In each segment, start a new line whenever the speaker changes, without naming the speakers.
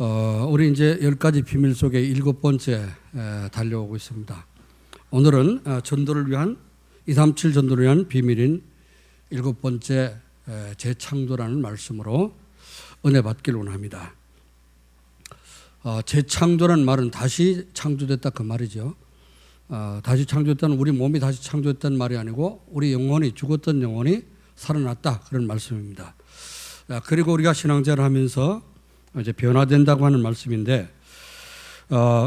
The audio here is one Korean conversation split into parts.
우리 이제 10가지 비밀 속에 7번째 달려오고 있습니다. 오늘은 전도를 위한 237 전도를 위한 비밀인 7번째 재창조라는 말씀으로 은혜 받기를 원합니다. 재창조라는 말은 다시 창조됐다 그 말이죠. 다시 창조됐다는 우리 몸이 다시 창조됐다는 말이 아니고 우리 영혼이 죽었던 영혼이 살아났다 그런 말씀입니다. 그리고 우리가 신앙생활을 하면서 이제 변화된다고 하는 말씀인데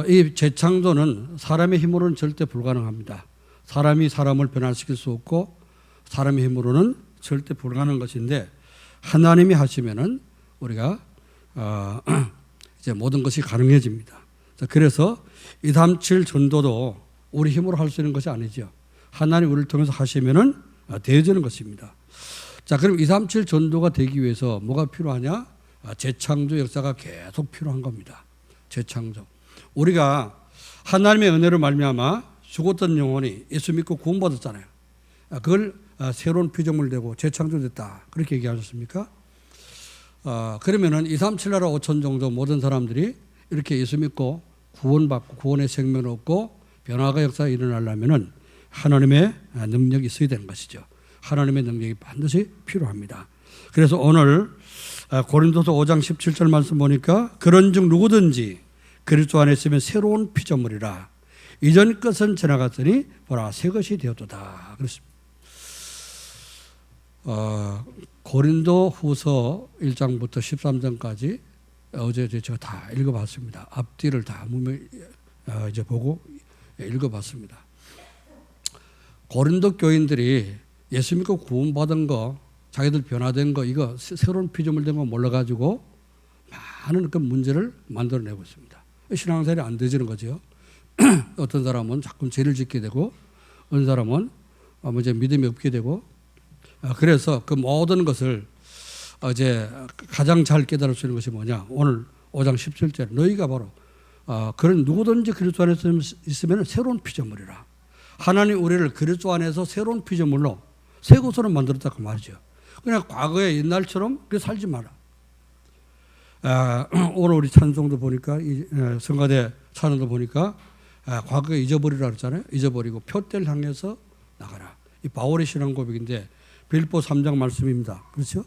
이 재창조는 사람의 힘으로는 절대 불가능합니다. 사람이 사람을 변화시킬 수 없고 사람의 힘으로는 절대 불가능한 것인데 하나님이 하시면은 우리가 이제 모든 것이 가능해집니다. 그래서 237 전도도 우리 힘으로 할 수 있는 것이 아니죠. 하나님 우리를 통해서 하시면은 되어지는 것입니다. 자, 그럼 237 전도가 되기 위해서 뭐가 필요하냐? 재창조 역사가 계속 필요한 겁니다. 재창조. 우리가 하나님의 은혜로 말미암아 죽었던 영혼이 예수 믿고 구원받았잖아요. 그걸 새로운 피조물 되고 재창조됐다. 그렇게 얘기하셨습니까? 그러면은 237 나라 5천 정도 모든 사람들이 이렇게 예수 믿고 구원받고 구원의 생명을 얻고 변화가 역사가 일어나려면은 하나님의 능력이 있어야 되는 것이죠. 하나님의 능력이 반드시 필요합니다. 그래서 오늘 고린도서 5장 17절 말씀 보니까 그런즉 누구든지 그리스도 안에 있으면 새로운 피조물이라 이전 것은 지나갔으니 보라 새 것이 되었도다. 그렇습니다. 고린도 후서 1장부터 13장까지 어제 제가 다 읽어봤습니다. 앞뒤를 다 이제 보고 읽어봤습니다. 고린도 교인들이 예수 믿고 구원받은 거 자기들 변화된 거 이거 새로운 피조물 된 거 몰라가지고 많은 그 문제를 만들어내고 있습니다. 신앙생활이 안 되지는 거죠. 어떤 사람은 자꾸 죄를 짓게 되고 어떤 사람은 이제 믿음이 없게 되고 그래서 그 모든 것을 이제 가장 잘 깨달을 수 있는 것이 뭐냐? 오늘 5장 17절 너희가 바로 그런 누구든지 그리스도 안에 있으면 새로운 피조물이라. 하나님 우리를 그리스도 안에서 새로운 피조물로 새 것으로 만들었다 그 말이죠. 그냥 과거의 옛날처럼 살지 마라. 오늘 우리 찬송도 보니까 성가대 찬송도 보니까 과거에 잊어버리라 그랬잖아요. 잊어버리고 표대를 향해서 나가라. 이 바울의 신앙 고백인데 빌립보 3장 말씀입니다. 그렇죠?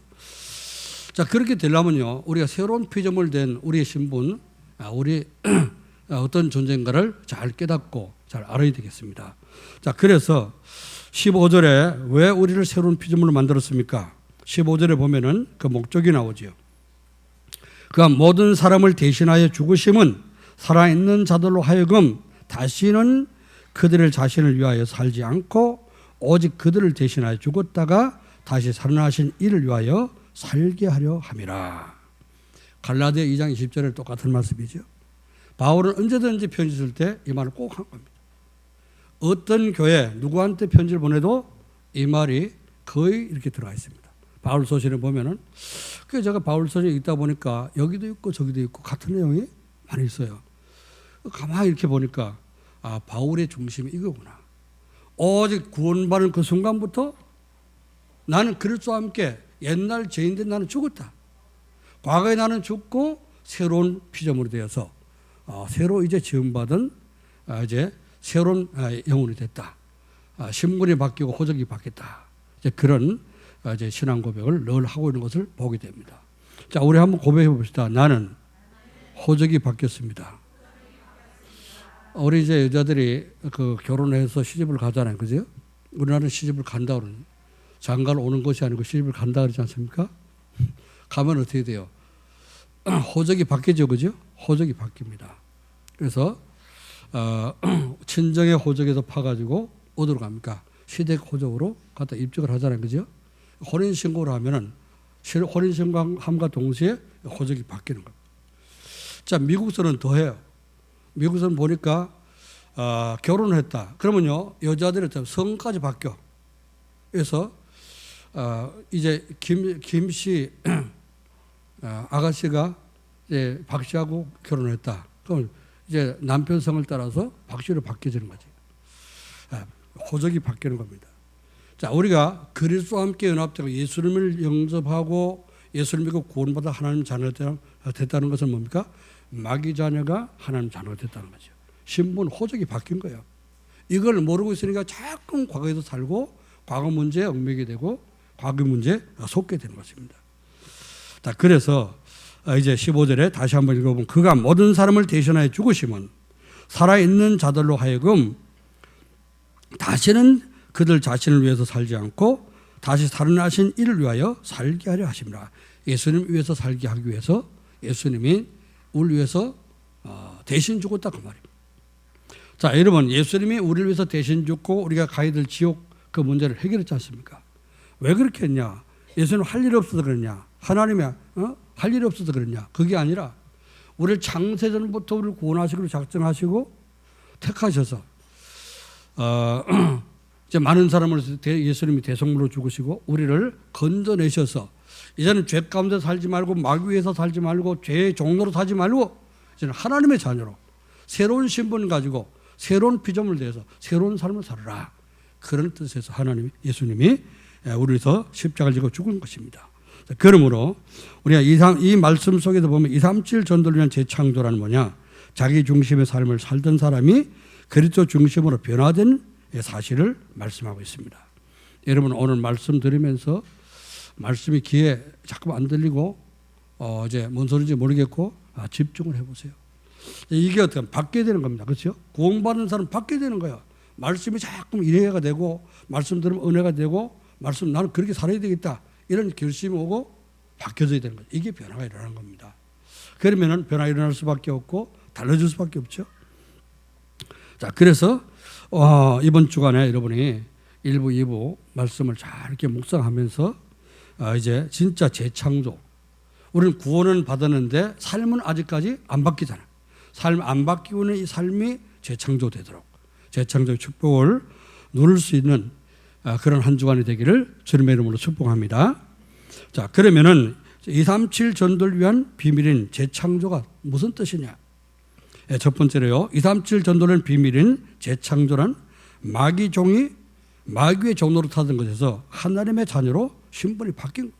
자, 그렇게 되려면요 우리가 새로운 피조물 된 우리의 신분, 우리 어떤 존재인가를 잘 깨닫고 잘 알아야 되겠습니다. 자, 그래서 15절에 왜 우리를 새로운 피조물로 만들었습니까? 15절에 보면은 그 목적이 나오죠. 그가 모든 사람을 대신하여 죽으심은 살아있는 자들로 하여금 다시는 그들의 자신을 위하여 살지 않고 오직 그들을 대신하여 죽었다가 다시 살아나신 이를 위하여 살게 하려 함이라. 갈라디아 2장 20절에 똑같은 말씀이죠. 바울은 언제든지 편지 쓸 때 이 말을 꼭 한 겁니다. 어떤 교회 누구한테 편지를 보내도 이 말이 거의 이렇게 들어가 있습니다. 바울 소설에 보면은 그 제가 바울 소설에 읽다 보니까 여기도 있고 저기도 있고 같은 내용이 많이 있어요. 가만히 이렇게 보니까 바울의 중심이 이거구나. 오직 구원받은 그 순간부터 나는 그리스도와 함께 옛날 죄인된 나는 죽었다. 과거에 나는 죽고 새로운 피조물이 되어서 새로 이제 지음받은 이제 새로운 영혼이 됐다. 신분이 바뀌고 호적이 바뀌었다. 이제 그런 이제 신앙 고백을 늘 하고 있는 것을 보게 됩니다. 자, 우리 한번 고백해 봅시다. 나는 호적이 바뀌었습니다. 우리 이제 여자들이 그 결혼해서 시집을 가잖아요. 그죠? 우리나라는 시집을 간다 그러는. 장가를 오는 것이 아니고 시집을 간다 그러지 않습니까? 가면 어떻게 돼요? 호적이 바뀌죠. 그죠? 호적이 바뀝니다. 그래서 친정의 호적에서 파가지고 어디로 갑니까? 시댁 호적으로 갖다 입적을 하잖아요. 그죠? 혼인신고를 하면은 혼인신고함과 동시에 호적이 바뀌는 겁니다. 자, 미국서는 더해요. 미국서는 보니까 결혼을 했다. 그러면요 여자들의 성까지 바뀌어. 그래서 이제 김씨 아가씨가 이제 박 씨하고 결혼했다. 그럼 이제 남편 성을 따라서 박 씨로 바뀌어지는 거지. 호적이 바뀌는 겁니다. 자, 우리가 그리스도와 함께 연합되고 예수님을 영접하고 예수를 믿고 구원받아 하나님 자녀가 됐다는 것은 뭡니까? 마귀 자녀가 하나님 자녀가 됐다는 거죠. 신분 호적이 바뀐 거예요. 이걸 모르고 있으니까 자꾸 과거에서 살고 과거 문제에 얽매게 되고 과거 문제에 속게 되는 것입니다. 자, 그래서 이제 15절에 다시 한번 읽어보면 그가 모든 사람을 대신하여 죽으심은 살아있는 자들로 하여금 다시는 그들 자신을 위해서 살지 않고 다시 살아나신 이를 위하여 살게 하려 하십니다. 예수님 위해서 살게 하기 위해서 예수님이 우리를 위해서 대신 죽었다 그 말입니다. 자, 여러분, 예수님이 우리를 위해서 대신 죽고 우리가 가야 될 지옥 그 문제를 해결했지 않습니까? 왜 그렇게 했냐? 예수님 할 일이 없어서 그랬냐? 하나님이 할 일이 없어서 그랬냐? 그게 아니라 우리를 창세전부터 우리를 구원하시기로 작정하시고 택하셔서 이제 많은 사람을 예수님이 대속물로 죽으시고 우리를 건져내셔서 이제는 죄 가운데 살지 말고 마귀 위에서 살지 말고 죄의 종로로 살지 말고 이제는 하나님의 자녀로 새로운 신분 가지고 새로운 피조물을 대해서 새로운 삶을 살아라. 그런 뜻에서 하나님 예수님이 우리에서 십자가를 지고 죽은 것입니다. 그러므로 우리가 이 말씀 속에서 보면 237 전도를 위한 재창조라는 뭐냐? 자기 중심의 삶을 살던 사람이 그리스도 중심으로 변화된 사실을 말씀하고 있습니다. 여러분 오늘 말씀 들으면서 말씀이 귀에 자꾸 안 들리고 이제 뭔 소리인지 모르겠고 집중을 해보세요. 이게 어떻게 받게 되는 겁니다. 그렇죠? 구원받는 사람 받게 되는 거예요. 말씀이 자꾸 이해가 되고 말씀 들으면 은혜가 되고 말씀 나는 그렇게 살아야 되겠다. 이런 결심이 오고 바뀌어져야 되는 거죠. 이게 변화가 일어나는 겁니다. 그러면 변화가 일어날 수밖에 없고 달라질 수밖에 없죠. 자, 그래서 이번 주간에 여러분이 1부, 2부 말씀을 잘 이렇게 묵상하면서 이제 진짜 재창조. 우리는 구원은 받았는데 삶은 아직까지 안 바뀌잖아요. 삶 안 바뀌고는 이 삶이 재창조되도록 재창조의 축복을 누릴 수 있는 그런 한 주간이 되기를 주님의 이름으로 축복합니다. 자, 그러면은 237 전도를 위한 비밀인 재창조가 무슨 뜻이냐? 첫 번째로요. 237 전도는 비밀인 재창조란 마귀의 종로로 타던 것에서 하나님의 자녀로 신분이 바뀐 겁니다.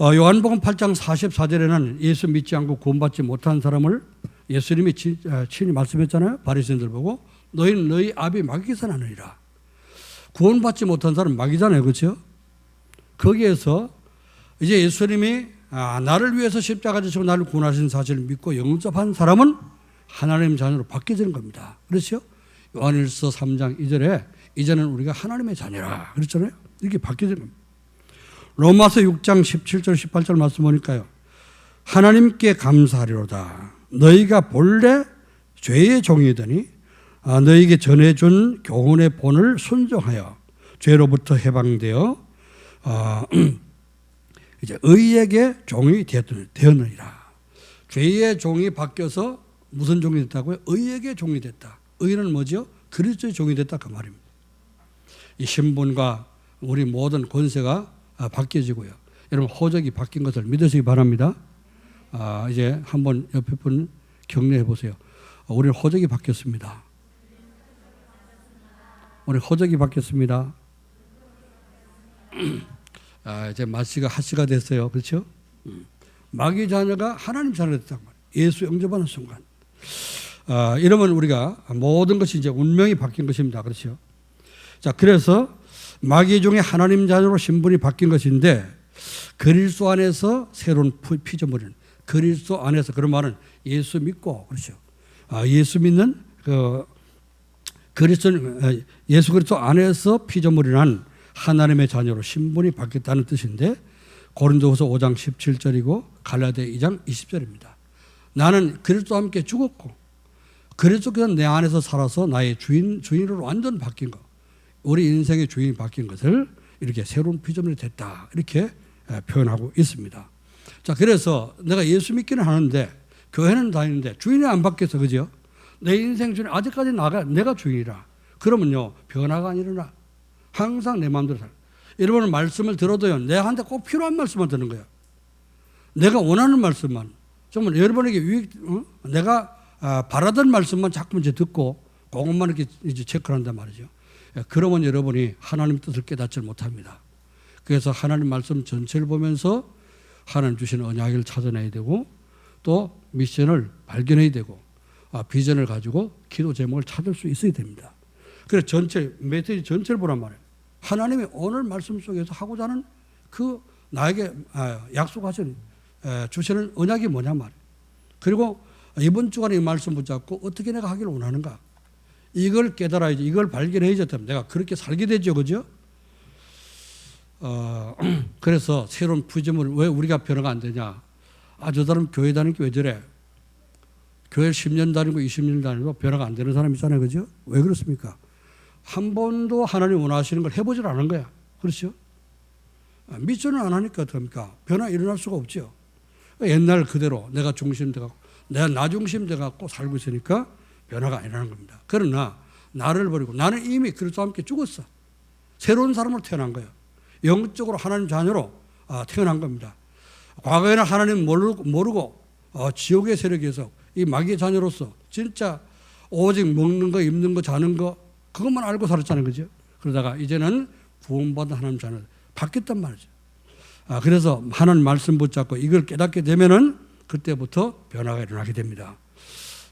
요한복음 8장 44절에는 예수 믿지 않고 구원받지 못한 사람을 예수님이 친히 말씀했잖아요. 바리새인들 보고 너희는 너희 아비 마귀에서 나느니라. 구원받지 못한 사람은 마귀잖아요. 그렇죠? 거기에서 이제 예수님이 나를 위해서 십자가 지시고 나를 구원하신 사실을 믿고 영접한 사람은 하나님 자녀로 바뀌어지는 겁니다. 그렇죠? 요한일서 3장 2절에 이제는 우리가 하나님의 자녀라 그랬잖아요. 이렇게 바뀌어지는 겁니다. 로마서 6장 17절 18절 말씀 보니까요. 하나님께 감사하리로다. 너희가 본래 죄의 종이더니 너희에게 전해준 교훈의 본을 순종하여 죄로부터 해방되어 이제 의에게 종이 되었느니라. 죄의 종이 바뀌어서 무슨 종이 됐다고요? 의에게 종이 됐다. 의는 뭐죠? 그리스도의 종이 됐다 그 말입니다. 이 신분과 우리 모든 권세가 바뀌어지고요. 여러분 호적이 바뀐 것을 믿으시기 바랍니다. 이제 한번 옆에 분 격려해 보세요. 우리는 호적이 바뀌었습니다. 우리 호적이 바뀌었습니다. 이제 마씨가 하씨가 됐어요. 그렇죠? 마귀 자녀가 하나님 자녀가 됐단 말이에요. 예수 영접하는 순간. 이러면 우리가 모든 것이 이제 운명이 바뀐 것입니다. 그렇죠? 자, 그래서 마귀 중에 하나님 자녀로 신분이 바뀐 것인데 그리스도 안에서 새로운 피조물은 그리스도 안에서 그런 말은 예수 믿고 그렇죠. 예수 믿는 예수 그리스도 안에서 피조물이란 하나님의 자녀로 신분이 바뀌었다는 뜻인데 고린도후서 5장 17절이고 갈라디아 2장 20절입니다. 나는 그리스도와 함께 죽었고 그리스도께서 내 안에서 살아서 나의 주인으로 완전 바뀐 것. 우리 인생의 주인이 바뀐 것을 이렇게 새로운 피조물이 됐다. 이렇게 표현하고 있습니다. 자, 그래서 내가 예수 믿기는 하는데 교회는 다니는데 주인이 안 바뀌어서 그죠? 내 인생 주인 아직까지 내가 주인이라. 그러면요 변화가 안 일어나. 항상 내 마음대로 살아. 여러분은 말씀을 들어도요 내한테 꼭 필요한 말씀만 듣는 거예요. 내가 원하는 말씀만. 정말 여러분에게 내가 바라던 말씀만 자꾸 이제 듣고 그것만 이렇게 이제 체크를 한단 말이죠. 그러면 여러분이 하나님 뜻을 깨닫지 못합니다. 그래서 하나님 말씀 전체를 보면서 하나님 주시는 언약을 찾아내야 되고 또 미션을 발견해야 되고 비전을 가지고 기도 제목을 찾을 수 있어야 됩니다. 그래서 전체 메시지 전체를 보란 말이에요. 하나님이 오늘 말씀 속에서 하고자 하는 그 나에게 약속하신 주시는 언약이 뭐냐 말이에요. 그리고 이번 주간에 이 말씀 붙잡고 어떻게 내가 하기를 원하는가, 이걸 깨달아야지, 이걸 발견해야지 되면 내가 그렇게 살게 되죠, 그죠? 그래서 새로운 부점을 왜 우리가 변화가 안 되냐? 저 사람 교회 다니는 게 왜 저래? 교회 10년 다니고 20년 다니고 변화가 안 되는 사람 있잖아요, 그죠? 왜 그렇습니까? 한 번도 하나님 원하시는 걸 해보질 않은 거야, 그렇죠? 미션을 안 하니까 어떡합니까? 변화 일어날 수가 없죠. 옛날 그대로 내가 중심돼갖고 내가 나 중심돼갖고 살고 있으니까 변화가 안 일어나는 겁니다. 그러나 나를 버리고 나는 이미 그리스도와 함께 죽었어. 새로운 사람으로 태어난 거예요. 영적으로 하나님 자녀로 태어난 겁니다. 과거에는 하나님 모르고 지옥의 세력에서 이 마귀의 자녀로서 진짜 오직 먹는 거, 입는 거, 자는 거 그것만 알고 살았잖아요, 그죠? 그러다가 이제는 구원받은 하나님 자녀 바뀌었단 말이죠. 그래서 하나님 말씀 붙잡고 이걸 깨닫게 되면은 그때부터 변화가 일어나게 됩니다.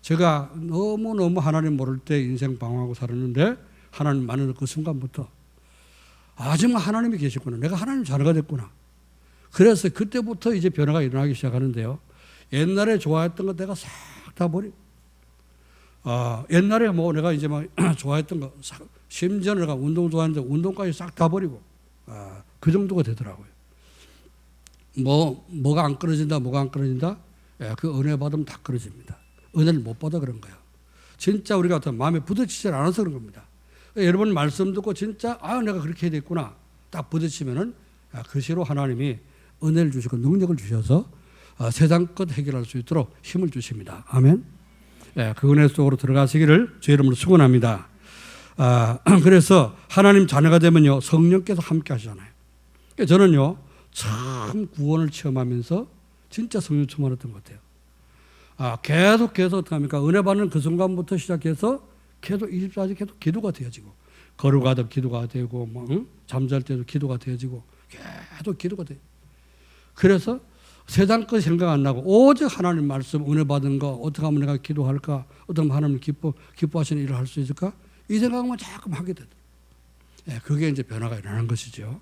제가 너무너무 하나님 모를 때 인생 방황하고 살았는데 하나님 만나는 그 순간부터 정말 하나님이 계시구나. 내가 하나님 자녀가 됐구나. 그래서 그때부터 이제 변화가 일어나기 시작하는데요. 옛날에 좋아했던 거 내가 싹 다 버리고, 옛날에 뭐 내가 이제 막 좋아했던 거, 심지어 내가 운동 좋아하는데 운동까지 싹 다 버리고, 그 정도가 되더라고요. 뭐가 안 끊어진다, 뭐가 안 끊어진다? 그 은혜 받으면 다 끊어집니다. 은혜를 못 받아 그런 거예요. 진짜 우리가 마음에 부딪히질 않아서 그런 겁니다. 여러분 말씀 듣고 진짜 내가 그렇게 해야 되겠구나 딱 부딪히면은 그 시로 하나님이 은혜를 주시고 능력을 주셔서 세상 것 해결할 수 있도록 힘을 주십니다. 아멘. 그 은혜 속으로 들어가시기를 주 이름으로 축원합니다. 그래서 하나님 자녀가 되면요 성령께서 함께 하시잖아요. 저는요 참 구원을 체험하면서 진짜 성령 충만했던 것 같아요. 계속해서 어떻게 합니까? 은혜 받는 그 순간부터 시작해서 계속 24시간 계속 기도가 되어지고, 걸어가도 기도가 되고, 잠잘 때도 기도가 되어지고, 계속 기도가 돼요. 그래서 세상 것 생각 안 나고 오직 하나님 말씀 은혜 받은 거 어떻게 하면 내가 기도할까, 어떻게 하면 하나님 기뻐하시는 일을 할 수 있을까, 이 생각만 자꾸 하게 되더라고요. 그게 이제 변화가 일어나는 것이죠.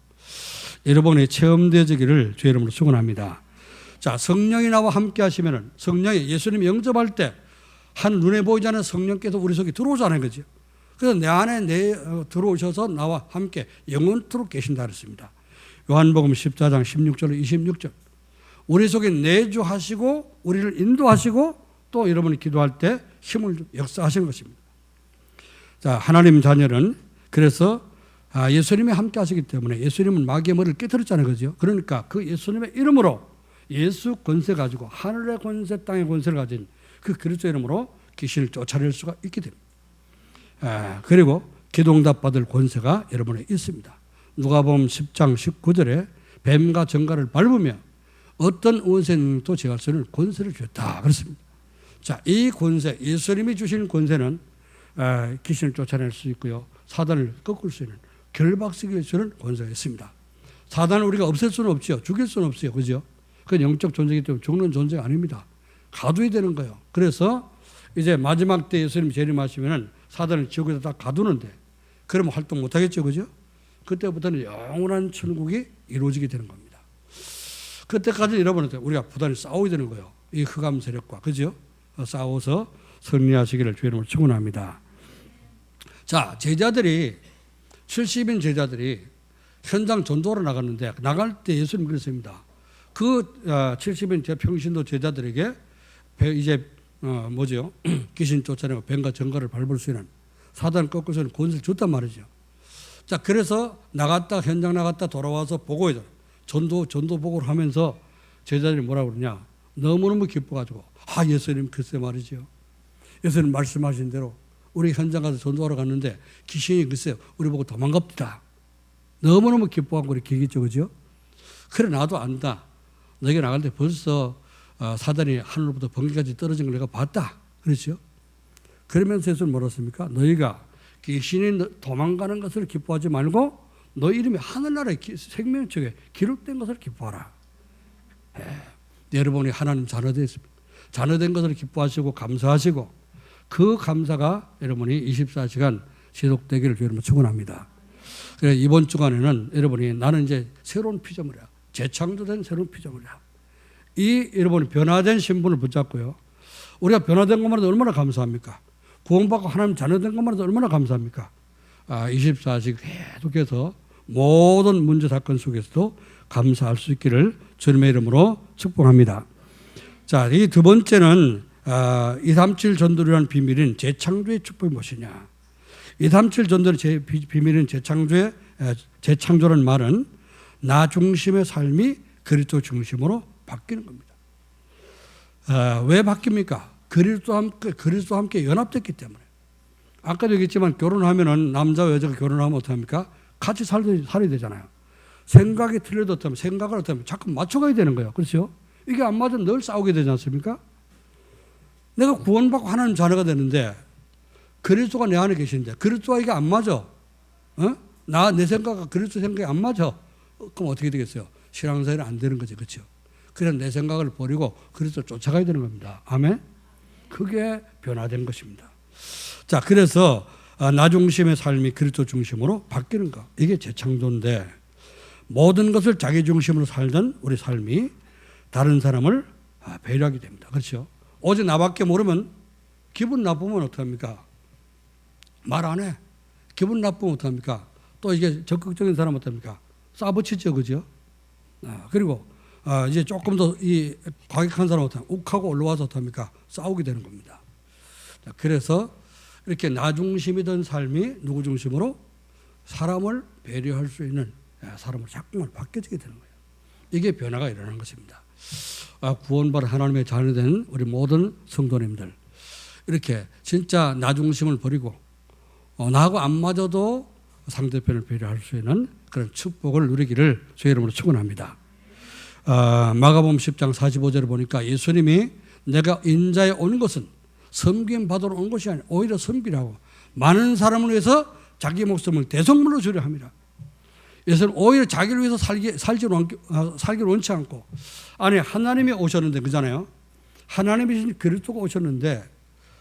여러분의 체험되어지기를 주의 이름으로 축원합니다. 자, 성령이 나와 함께 하시면은, 성령이 예수님 영접할 때 한 눈에 보이지 않는 성령께서 우리 속에 들어오잖아요, 그죠? 그래서 내 안에 들어오셔서 나와 함께 영원토록 계신다 그랬습니다. 요한복음 14장 16절 26절. 우리 속에 내주하시고 우리를 인도하시고 또 여러분이 기도할 때 힘을 역사하시는 것입니다. 자, 하나님 자녀는 그래서 예수님이 함께 하시기 때문에, 예수님은 마귀의 머리를 깨뜨렸잖아요, 그죠? 그러니까 그 예수님의 이름으로, 예수 권세 가지고 하늘의 권세, 땅의 권세를 가진 그 그리스도 이름으로 귀신을 쫓아낼 수가 있게 됩니다. 그리고 기도응답 받을 권세가 여러분에 있습니다. 누가복음 10장 19절에 뱀과 정갈을 밟으며 어떤 원수도 제할 수 있는 권세를 주었다 그렇습니다. 자, 이 권세, 예수님이 주신 권세는 귀신을 쫓아낼 수 있고요, 사단을 꺾을 수 있는, 결박시킬 수 있는 권세가 있습니다. 사단을 우리가 없앨 수는 없죠. 죽일 수는 없어요, 그죠? 그건 영적 존재이기 때문에 죽는 존재가 아닙니다. 가둬야 되는 거예요. 그래서 이제 마지막 때 예수님 재림하시면은 사단을 지옥에다 딱 가두는데, 그러면 활동 못 하겠죠, 그죠? 그때부터는 영원한 천국이 이루어지게 되는 겁니다. 그때까지 여러분한테 우리가 부단히 싸워야 되는 거예요. 이 흑암 세력과, 그죠? 싸워서 승리하시기를 주의 이름으로 축원합니다. 자, 제자들이 70인 제자들이 현장 전도로 나갔는데, 나갈 때 예수님 그랬습니다. 그 70인 평신도 제자들에게 이제 귀신 쫓아내고 뱀과 정갈을 밟을 수 있는, 사단을 꺾을 수 있는 권세를 줬단 말이죠. 자, 그래서 현장 나갔다 돌아와서 보고해줘. 전도 보고를 하면서 제자들이 뭐라고 그러냐, 너무너무 기뻐가지고, 예수님 글쎄 말이죠, 예수님 말씀하신 대로 우리 현장 가서 전도하러 갔는데 귀신이 글쎄요 우리 보고 도망갑니다. 너무너무 기뻐하고 이렇게 얘기했죠, 그죠? 그래, 나도 안다. 너희가 나갈 때 벌써 사단이 하늘로부터 번개까지 떨어진 걸 내가 봤다. 그렇죠? 그러면서 예수는 뭐라 했습니까? 너희가 귀신이 도망가는 것을 기뻐하지 말고 너 이름이 하늘나라의 생명책에 기록된 것을 기뻐하라. 여러분이 하나님 자녀 되었습니다. 자녀된 것을 기뻐하시고 감사하시고 그 감사가 여러분이 24시간 지속되기를 여러분 축원합니다. 그래서 이번 주간에는 여러분이 나는 이제 새로운 피조물이야. 재창조된 새로운 피조물이야. 이 여러분이 변화된 신분을 붙잡고요. 우리가 변화된 것만 해도 얼마나 감사합니까? 구원받고 하나님 자녀된 것만 해도 얼마나 감사합니까? 24시간 계속해서 모든 문제 사건 속에서도 감사할 수 있기를 주님의 이름으로 축복합니다. 자, 이 두 번째는 237 전도라는 비밀인 재창조의 축복이 무엇이냐? 237 전도의 비밀인 재창조라는 말은 나 중심의 삶이 그리스도 중심으로 바뀌는 겁니다. 왜 바뀝니까? 그리스도와 함께 연합됐기 때문에. 아까도 얘기했지만 결혼하면은 남자와 여자가 결혼하면 어떻게 합니까? 같이 살아야 되잖아요. 생각이 틀려도 어떻게 하면 생각을 어떻게 하면 자꾸 맞춰가야 되는 거예요. 그렇죠? 이게 안 맞으면 늘 싸우게 되지 않습니까? 내가 구원받고 하나님 자녀가 되는데 그리스도가 내 안에 계신데 그리스도와 이게 안 맞아. 내 생각과 그리스도 생각이 안 맞아. 그럼 어떻게 되겠어요? 신앙생활이 안 되는 거죠. 그렇죠? 그래서 내 생각을 버리고 그리스도 쫓아가야 되는 겁니다. 아멘? 그게 변화된 것입니다. 자, 그래서 나 중심의 삶이 그리스도 중심으로 바뀌는 것. 이게 재창조인데 모든 것을 자기 중심으로 살던 우리 삶이 다른 사람을 배려하게 됩니다. 그렇죠? 오직 나밖에 모르면 기분 나쁘면 어떡합니까? 말 안 해. 기분 나쁘면 어떡합니까? 또 이게 적극적인 사람 어떡합니까? 싸붙이죠. 그죠? 그리고 이제 조금 더 이 과격한 사람 어떡합니까? 욱하고 올라와서 어떡합니까? 싸우게 되는 겁니다. 자, 그래서 이렇게 나 중심이던 삶이 누구 중심으로? 사람을 배려할 수 있는 사람으로 자꾸만 바뀌어지게 되는 거예요. 이게 변화가 일어나는 것입니다. 구원받은 하나님의 자녀된 우리 모든 성도님들 이렇게 진짜 나 중심을 버리고 나하고 안 맞아도 상대편을 배려할 수 있는 그런 축복을 누리기를 주의 이름으로 축원합니다. 마가복음 10장 45절을 보니까 예수님이 내가 인자에 온 것은 섬김 받으러 온 것이 아니라 오히려 섬기라고 많은 사람을 위해서 자기 목숨을 대속물로 주려 합니다. 예수는 오히려 자기를 위해서 살기를 원치 않고 아니 하나님이 오셨는데 그잖아요. 하나님이신 그리스도가 오셨는데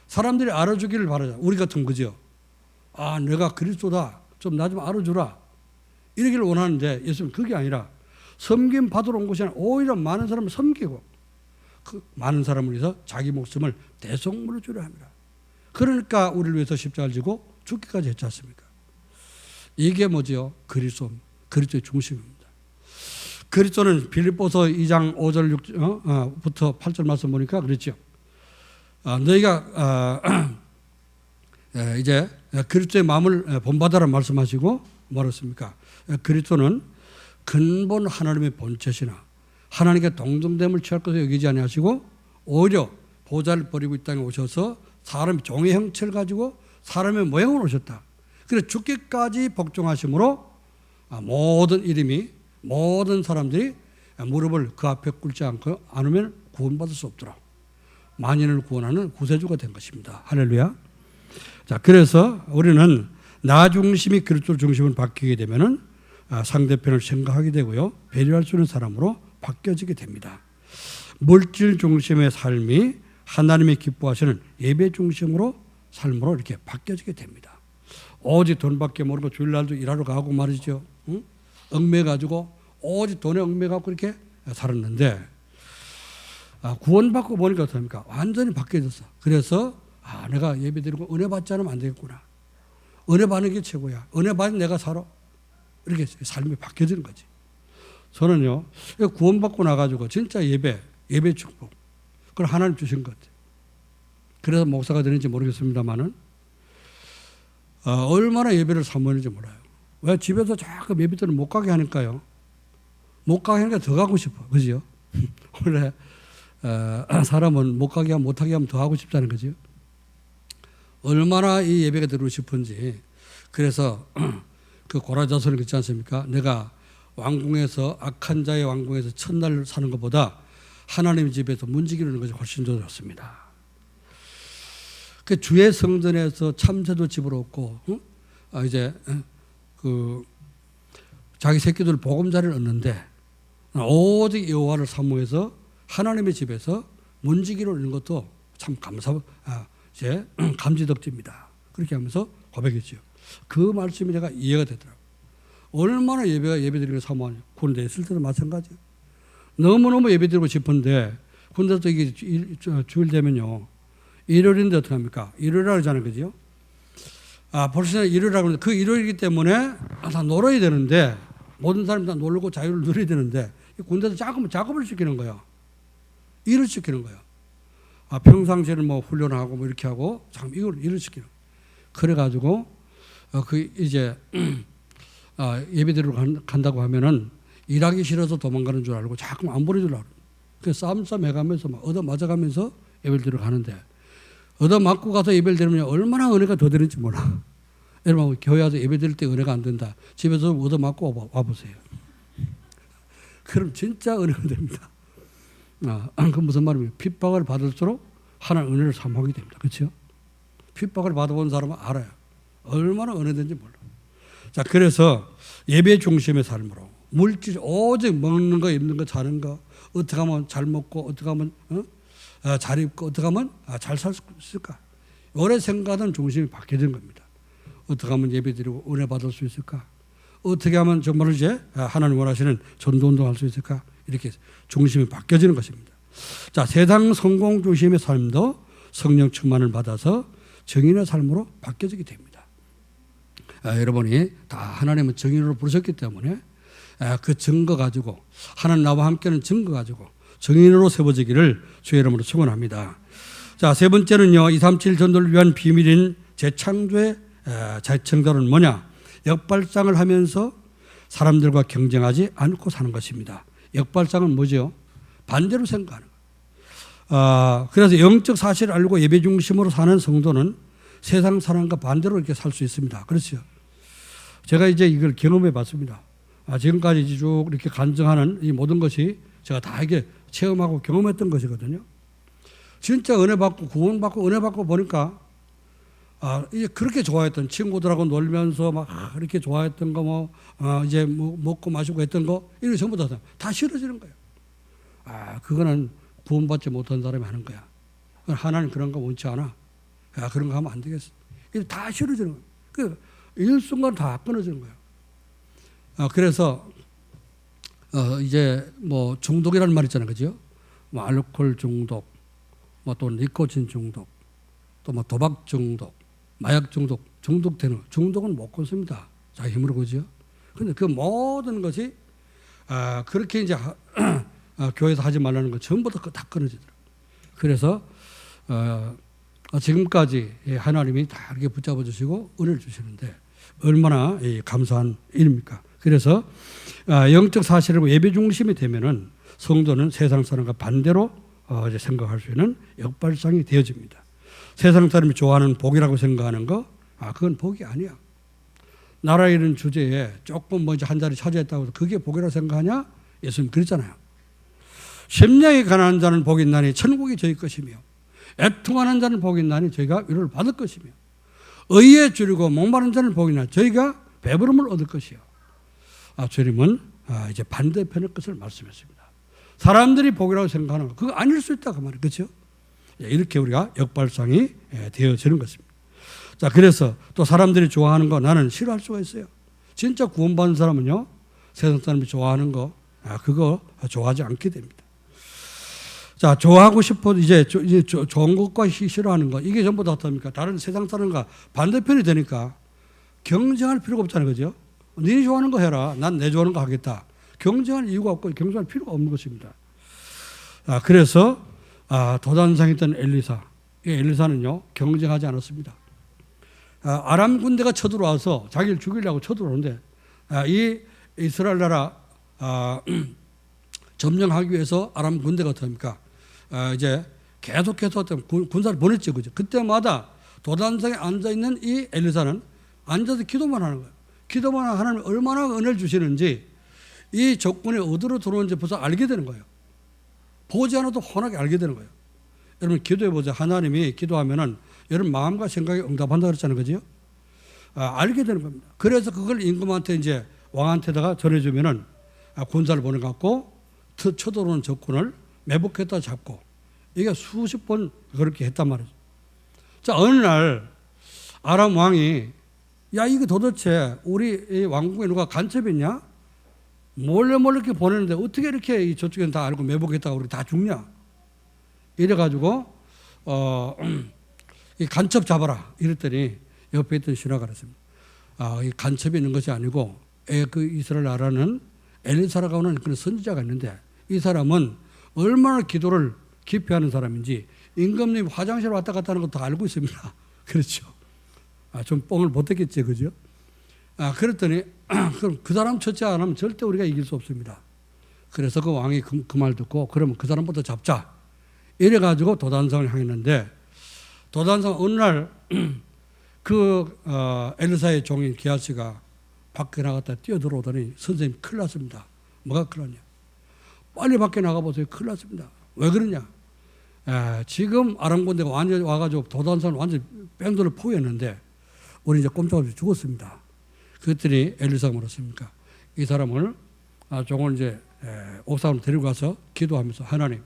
사람들이 알아주기를 바라자. 우리 같은 거죠. 내가 그리스도다. 좀 나 좀 알아주라. 이러기를 원하는데 예수는 그게 아니라 섬김 받으러 온 것이 아니라 오히려 많은 사람을 섬기고 그 많은 사람을 위해서 자기 목숨을 대속물로 주려 합니다. 그러니까 우리를 위해서 십자가를 지고 죽기까지 했지 않습니까? 이게 뭐지요? 그리스도의 중심입니다. 그리스도는 빌립보서 2장 5절 6부터 8절 말씀 보니까 그랬죠. 너희가 이제 그리스도의 마음을 본받아라 말씀하시고 뭐랬습니까? 그리스도는 근본 하나님의 본체시나 하나님께 동등됨을 취할 것을 여기지 아니하시고 오히려 보좌를 버리고 이 땅에 오셔서 사람의 종의 형체를 가지고 사람의 모양으로 오셨다. 그래서 죽기까지 복종하심으로 모든 사람들이 무릎을 그 앞에 꿇지 않으면 구원받을 수 없더라. 만인을 구원하는 구세주가 된 것입니다. 할렐루야. 자, 그래서 우리는 나 중심이 그리스도 중심으로 바뀌게 되면은 상대편을 생각하게 되고요. 배려할 수 있는 사람으로 바뀌어지게 됩니다. 물질 중심의 삶이 하나님이 기뻐하시는 예배 중심으로 삶으로 이렇게 바뀌어지게 됩니다. 오직 돈밖에 모르고 주일날도 일하러 가고 말이죠. 얽매가지고 오직 돈에 얽매갖고 이렇게 살았는데 구원받고 보니까 어떻습니까? 완전히 바뀌어졌어. 그래서 내가 예배 드리고 은혜 받지 않으면 안 되겠구나. 은혜 받는 게 최고야. 은혜 받은 내가 살아. 이렇게 삶이 바뀌어지는 거지. 저는요, 구원받고 나가지고 진짜 예배 축복. 그걸 하나님 주신 것 같아요. 그래서 목사가 되는지 모르겠습니다만은, 얼마나 예배를 사모하는지 몰라요. 왜 집에서 자꾸 예배 때는 못 가게 하니까요. 못 가게 하니까 더 가고 싶어. 그죠? 원래, 사람은 못 가게 하면 못 하게 하면 더 하고 싶다는 거죠. 얼마나 이 예배가 들어오고 싶은지. 그래서 그 고라자손을 그렇지 않습니까? 내가 왕궁에서 악한 자의 왕궁에서 첫날 사는 것보다 하나님의 집에서 문지기르는 것이 훨씬 더 좋습니다. 그 주의 성전에서 참새도 집어넣고 이제 그 자기 새끼들 보금자리를 얻는데 오직 여호와를 사모해서 하나님의 집에서 문지기로 이런 것도 참 이제 감지덕지입니다. 그렇게 하면서 고백했죠. 그 말씀이 내가 이해가 되더라고요. 얼마나 예배드리는 거 사모하냐. 군대에 있을 때도 마찬가지예요. 너무너무 예배드리고 싶은데 군대도 이게 주일 되면요. 일요일인데 어떻게 합니까? 일요일이라고 하잖아요. 그죠? 벌써 일요일이라고 하는데 그 일요일이기 때문에 다 놀아야 되는데 모든 사람이 다 놀고 자유를 누려야 되는데 군대도 작업을 시키는 거예요. 일을 시키는 거예요. 평상시에는 뭐 훈련하고 뭐 이렇게 하고 참 이걸 일을 시키는 거예요. 그래가지고 이제 예배드리러 간다고 하면은 일하기 싫어서 도망가는 줄 알고 자꾸 안 보내주려고 그래요. 그래서 싸움 해가면서 막 얻어맞아가면서 예배를 드리러 가는데 얻어맞고 가서 예배를 드리면 얼마나 은혜가 더 되는지 몰라. 여러분 교회 와서 예배 드릴 때 은혜가 안 된다. 집에서 얻어맞고 와보세요. 그럼 진짜 은혜가 됩니다. 그 무슨 말이에요? 핍박을 받을수록 하나님 은혜를 사모하게 됩니다. 그렇죠? 핍박을 받아본 사람은 알아요. 얼마나 은혜된지 몰라. 자, 그래서 예배 중심의 삶으로 물질 오직 먹는 거, 입는 거, 자는 거, 어떻게 하면 잘 먹고, 어떻게 하면 잘 입고, 어떻게 하면 잘 살 수 있을까? 오래 생각하던 중심이 바뀌어진 겁니다. 어떻게 하면 예배드리고 은혜 받을 수 있을까? 어떻게 하면 정말 이제 하나님 원하시는 전도운동할 수 있을까? 이렇게 중심이 바뀌어지는 것입니다. 자, 세상 성공 중심의 삶도 성령 충만을 받아서 정인의 삶으로 바뀌어지게 됩니다. 여러분이 다 하나님은 정인으로 부르셨기 때문에 그 증거 가지고 하나님 나와 함께하는 증거 가지고 정인으로 세워지기를 주의 이름으로 축원합니다. 자, 세 번째는요. 237 전도를 위한 비밀인 재창조의 재창조는 뭐냐? 역발상을 하면서 사람들과 경쟁하지 않고 사는 것입니다. 역발상은 뭐죠? 반대로 생각하는 거. 그래서 영적 사실을 알고 예배 중심으로 사는 성도는 세상 사람과 반대로 이렇게 살 수 있습니다. 그렇죠? 제가 이제 이걸 경험해 봤습니다. 지금까지 쭉 이렇게 간증하는 이 모든 것이 제가 다 이게 체험하고 경험했던 것이거든요. 진짜 은혜 받고 구원받고 은혜 받고 보니까 이제 그렇게 좋아했던 친구들하고 놀면서 막 이렇게 좋아했던 거 이제 먹고 마시고 했던 거 이런 전부 다 싫어지는 거예요. 그거는 구원받지 못한 사람이 하는 거야. 하나님 그런 거 원치 않아. 그런 거 하면 안 되겠어. 이게 다 싫어지는 거예요. 그 일순간 다 끊어지는 거예요. 그래서 이제 뭐 중독이라는 말 있잖아요, 그죠? 뭐 알코올 중독, 뭐 또 니코틴 중독, 또 뭐 도박 중독, 마약 중독, 중독되는 중독은 못 끊습니다. 자기 힘으로 그죠? 근데 그 모든 것이 그렇게 이제 교회에서 하지 말라는 거 전부 다 끊어지더라고요. 그래서 지금까지 하나님이 다 이렇게 붙잡아 주시고 은혜를 주시는데 얼마나 감사한 일입니까? 그래서 영적 사실이고 예배 중심이 되면은 성도는 세상 사람과 반대로 이제 생각할 수 있는 역발상이 되어집니다. 세상 사람이 좋아하는 복이라고 생각하는 거, 그건 복이 아니야. 나라 이런 주제에 조금 뭐 이제 한 자리 차지했다고 해서 그게 복이라고 생각하냐? 예수님 그랬잖아요. 심령이 가난한 자는 복이 있나니 천국이 저희 것이며 애통하는 자는 복이 있나니 저희가 위로를 받을 것이며 의에 줄이고 목마른 자는 복이 있나니 저희가 배부름을 얻을 것이요. 주님은 이제 반대편의 것을 말씀했습니다. 사람들이 복이라고 생각하는 거 그거 아닐 수 있다 그 말이에요. 그렇죠? 이렇게 우리가 역발상이 되어지는 것입니다. 자, 그래서 또 사람들이 좋아하는 거 나는 싫어할 수가 있어요. 진짜 구원받은 사람은요 세상 사람이 좋아하는 거 그거 좋아하지 않게 됩니다. 자, 좋아하고 싶어도 이제 좋은 것과 싫어하는 것 이게 전부 다 어떻습니까? 다른 세상 사람과 반대편이 되니까 경쟁할 필요가 없잖아요, 그죠? 네 좋아하는 거 해라. 난 내 좋아하는 거 하겠다. 경쟁할 이유가 없고 경쟁할 필요가 없는 것입니다. 그래서 도단상했던 엘리사, 이 엘리사는요 경쟁하지 않았습니다. 아람 군대가 쳐들어와서 자기를 죽이려고 쳐들어오는데 이 이스라엘 나라 점령하기 위해서 아람 군대가 어떻습니까? 이제 계속해서 어떤 군사를 보냈죠, 그죠? 그때마다 도단상에 앉아 있는 이 엘리사는 앉아서 기도만 하는 거예요. 기도만 하면 하나님 얼마나 은혜를 주시는지 이 적군이 어디로 들어오는지 벌써 알게 되는 거예요. 보지 않아도 훤하게 알게 되는 거예요. 여러분 기도해 보세요. 하나님이 기도하면은 여러분 마음과 생각에 응답한다 그랬잖아요, 그죠? 알게 되는 겁니다. 그래서 그걸 임금한테 이제 왕한테다가 전해주면은 군사를 보내갖고 쳐들어오는 적군을 매복했다 잡고 이게 수십 번 그렇게 했단 말이죠. 자, 어느 날 아람 왕이 야, 이거 도대체 우리 왕국에 누가 간첩했냐? 몰래 이렇게 보내는데 어떻게 이렇게 저쪽에는 다 알고 매복했다가 우리 다 죽냐? 이래가지고 이 간첩 잡아라 이랬더니 옆에 있던 신하가 그랬습니다. 이 간첩이 있는 것이 아니고 그 이스라엘 나라는 엘리사라고 하는 그런 선지자가 있는데 이 사람은 얼마나 기도를 깊이 하는 사람인지 임금님이 화장실 왔다 갔다 하는 것도 알고 있습니다. 그렇죠. 좀 뻥을 못했겠지, 그죠? 그랬더니 그럼 그 사람 처치 안 하면 절대 우리가 이길 수 없습니다. 그래서 그 왕이 그 말 듣고 그러면 그 사람부터 잡자. 이래가지고 도단성을 향했는데 도단성 어느 날 엘리사의 종인 기하시가 밖에 나갔다 뛰어들어오더니 선생님 큰일 났습니다. 뭐가 큰일 났냐? 빨리 밖에 나가보세요. 큰일 났습니다. 왜 그러냐? 지금 아람 군대가 완전히 와가지고 도단성을 완전히 뺑돌을 포위했는데 우리 이제 꼼짝없이 죽었습니다. 그랬더니 엘리사가 물었습니까? 이 사람을 종을 이제 옥상으로 데리고 가서 기도하면서 하나님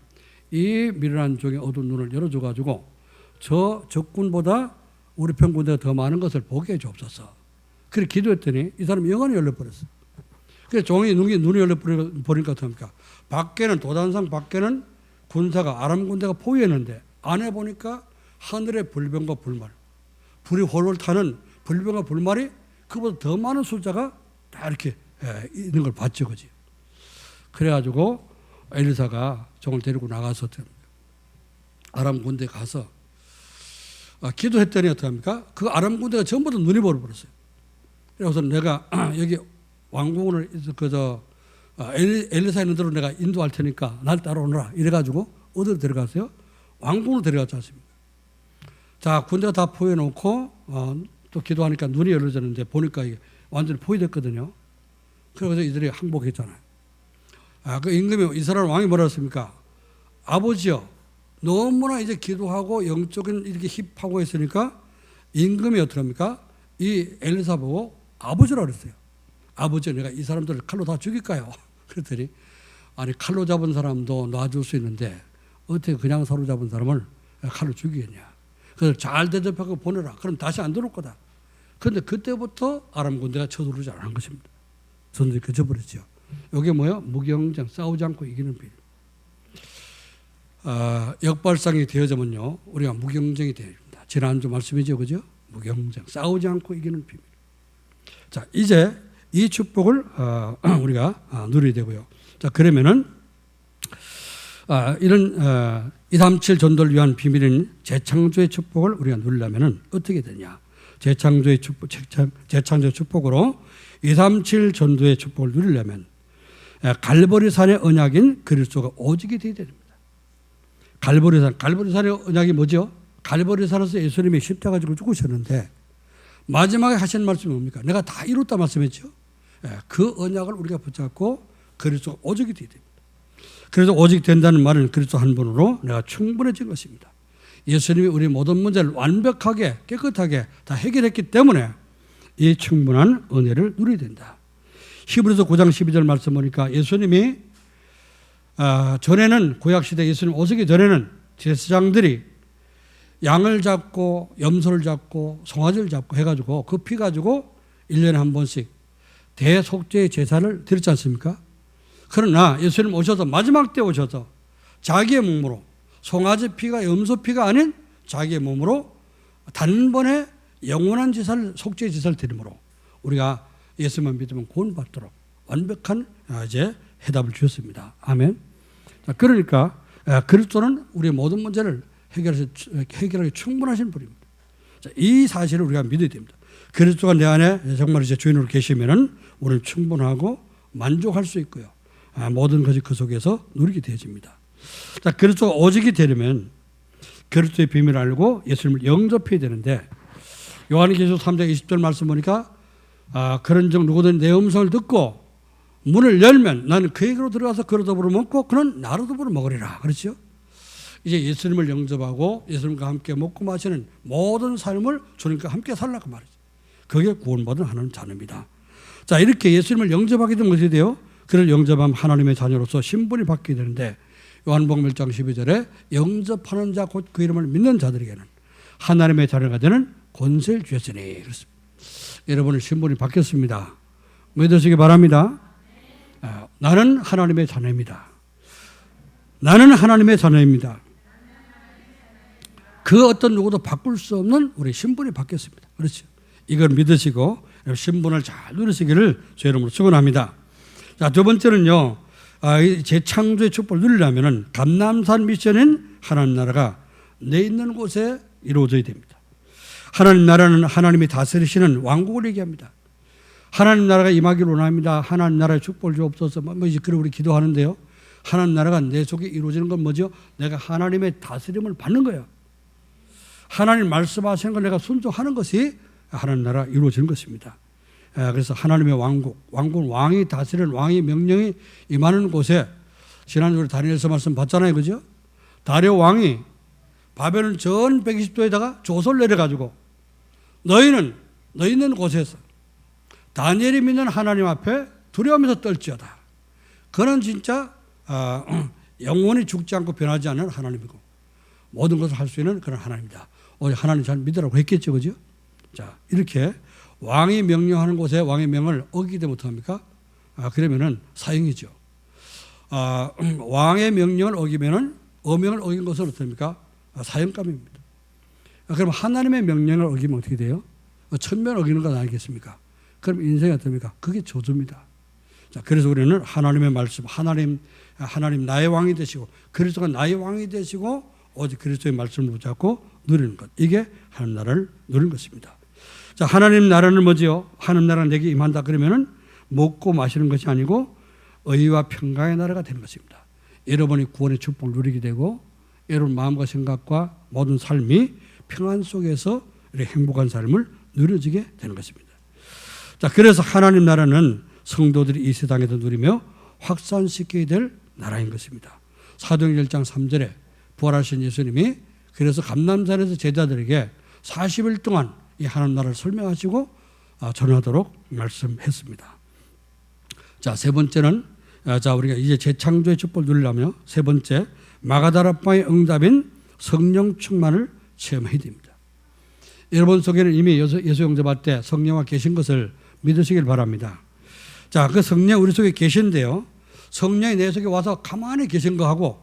이 미련한 종의 어두운 눈을 열어줘가지고 저 적군보다 우리 편 군대가 더 많은 것을 보게 해주옵소서. 그렇게 기도했더니 이 사람이 영안이 열려버렸어요. 그래서 종이 눈이 열려버리니까 어떡합니까? 밖에는 도단상 밖에는 군사가 아람 군대가 포위했는데 안에 보니까 하늘의 불병과 불말 불이 홀홀 타는 불병과 불말이 그보다 더 많은 숫자가 다 이렇게 있는 걸 봤죠. 그지? 그래가지고 엘리사가 종을 데리고 나가서 아람 군대에 가서 기도했더니 어떡합니까? 그 아람 군대가 전부 다 눈이 벌어버렸어요. 그래서 내가 여기 왕궁을 엘리사 있는 대로 내가 인도할 테니까 날 따라오너라. 이래가지고 어디로 데려갔어요? 왕궁으로 데려갔지 않습니까? 자, 군대가 다 포위해놓고 또 기도하니까 눈이 열려졌는데 보니까 이게 완전히 포위됐거든요. 그래서 이들이 항복했잖아요. 그 임금이 이스라엘 왕이 뭐라 했습니까? 아버지요, 너무나 이제 기도하고 영적인 이렇게 힙하고 했으니까 임금이 어떡합니까? 이 엘리사 보고 아버지라고 그랬어요. 아버지, 내가 이 사람들을 칼로 다 죽일까요? 그랬더니 아니 칼로 잡은 사람도 놔줄 수 있는데 어떻게 그냥 사로잡은 사람을 칼로 죽이겠냐? 그래서 잘 대접하고 보내라. 그럼 다시 안 들어올 거다. 그런데 그때부터 아람 군대가 쳐들어오지 않은 것입니다. 전쟁이 그쳐버렸죠. 이게 뭐예요? 무경쟁, 싸우지 않고 이기는 비밀. 역발상이 되어지면요, 우리가 무경쟁이 됩니다. 지난주 말씀이죠, 그죠? 무경쟁, 싸우지 않고 이기는 비밀. 자, 이제 이 축복을 우리가 누리게 되고요. 자, 그러면은 이런 237 전도를 위한 비밀인 재창조의 축복을 우리가 누리려면은 어떻게 되냐? 재창조의 축복으로 237 전도의 축복을 누리려면 갈보리산의 언약인 그리스도가 오직이 되어야 됩니다. 갈보리산의 언약이 뭐죠? 갈보리산에서 예수님이 십자가 지고 죽으셨는데 마지막에 하신 말씀이 뭡니까? 내가 다 이뤘다 말씀했죠. 그 언약을 우리가 붙잡고 그리스도가 오직이 되어야 됩니다. 그래서 오직 된다는 말은 그리스도 한 분으로 내가 충분해진 것입니다. 예수님이 우리 모든 문제를 완벽하게 깨끗하게 다 해결했기 때문에 이 충분한 은혜를 누리게 된다. 히브리서 9장 12절 말씀 보니까 예수님이 전에는 구약시대 예수님 오시기 전에는 제사장들이 양을 잡고 염소를 잡고 송아지를 잡고 해가지고 그 피 가지고 1년에 한 번씩 대속죄의 제사를 드렸지 않습니까? 그러나 예수님 오셔서 마지막 때 오셔서 자기의 몸으로 송아지 피가 염소 피가 아닌 자기의 몸으로 단번에 영원한 제사를 속죄의 제사를 드림으로 우리가 예수만 믿으면 구원받도록 완벽한 이제 해답을 주셨습니다. 아멘. 그러니까 그리스도는 우리의 모든 문제를 해결하기 충분하신 분입니다. 이 사실을 우리가 믿어야 됩니다. 그리스도가 내 안에 정말 이제 주인으로 계시면은 우리는 충분하고 만족할 수 있고요. 모든 것이 그 속에서 누리게 되어집니다. 자, 그리스도가 오직이 되려면 그리스도의 비밀을 알고 예수님을 영접해야 되는데 요한계시록 3장 20절 말씀 보니까 그런즉 누구든 내 음성을 듣고 문을 열면 나는 그에게로 들어가서 그로 더불어 먹고 그는 나로 더불어 먹으리라. 그렇죠? 이제 예수님을 영접하고 예수님과 함께 먹고 마시는 모든 삶을 주님과 함께 살라고 말이죠. 그게 구원받은 하나님 자녀입니다. 자, 이렇게 예수님을 영접하게 되면 어떻게 돼요? 그를 영접하면 하나님의 자녀로서 신분이 바뀌게 되는데 요한복음 1장 12절에 영접하는 자 곧 그 이름을 믿는 자들에게는 하나님의 자녀가 되는 권세를 주셨으니 그렇습니다. 여러분의 신분이 바뀌었습니다. 믿으시기 바랍니다. 나는 하나님의 자녀입니다. 나는 하나님의 자녀입니다. 그 어떤 누구도 바꿀 수 없는 우리 신분이 바뀌었습니다. 그렇죠. 이걸 믿으시고 신분을 잘 누리시기를 주 이름으로 축원합니다. 자, 두 번째는요. 재창조의 축복을 누리려면 감람산 미션인 하나님 나라가 내 있는 곳에 이루어져야 됩니다. 하나님 나라는 하나님이 다스리시는 왕국을 얘기합니다. 하나님 나라가 임하기를 원합니다. 하나님 나라의 축복을 주옵소서. 그리고 우리 기도하는데요. 하나님 나라가 내 속에 이루어지는 건 뭐죠? 내가 하나님의 다스림을 받는 거예요. 하나님 말씀하시는 걸 내가 순종하는 것이 하나님 나라 이루어지는 것입니다. 그래서 하나님의 왕국은 왕이 다스리는 왕의 명령이 임하는 곳에 지난주에 우리 다니엘서 말씀 봤잖아요. 그죠? 다리오 왕이 바벨론 전 120도에다가 조서를 내려가지고 너희는 너희 있는 곳에서 다니엘이 믿는 하나님 앞에 두려워하면서 떨지어다. 그는 진짜 영원히 죽지 않고 변하지 않는 하나님이고 모든 것을 할 수 있는 그런 하나님이다. 하나님 잘 믿으라고 했겠죠. 그죠? 자, 이렇게 왕이 명령하는 곳에 왕의 명을 어기게 되면 어떡합니까? 그러면은 사형이죠. 왕의 명령을 어기면은 어명을 어긴 것은 어떻습니까? 사형감입니다. 그럼 하나님의 명령을 어기면 어떻게 돼요? 천명 어기는 것 아니겠습니까? 그럼 인생이 어떻습니까? 그게 저주입니다. 자, 그래서 우리는 하나님의 말씀, 하나님 나의 왕이 되시고 그리스도가 나의 왕이 되시고 오직 그리스도의 말씀을 붙잡고 누리는 것. 이게 하나님 나라를 누리는 것입니다. 자, 하나님 나라는 뭐지요? 하나님 나라가 내게 임한다 그러면은 먹고 마시는 것이 아니고 의와 평강의 나라가 되는 것입니다. 여러분이 구원의 축복을 누리게 되고 여러분 마음과 생각과 모든 삶이 평안 속에서 이렇게 행복한 삶을 누려지게 되는 것입니다. 자, 그래서 하나님 나라는 성도들이 이 세상에서 누리며 확산시켜야 될 나라인 것입니다. 사도행전 1장 3절에 부활하신 예수님이 그래서 감람산에서 제자들에게 40일 동안 이 하나님 나라를 설명하시고 전하도록 말씀했습니다. 자, 세 번째는 우리가 이제 재창조의 축복을 누리려면 세 번째 마가다라방의 응답인 성령 충만을 체험해야 됩니다. 여러분 속에는 이미 예수 영접할 때 성령과 계신 것을 믿으시길 바랍니다. 자, 그 성령 우리 속에 계신데요. 성령이 내 속에 와서 가만히 계신 거하고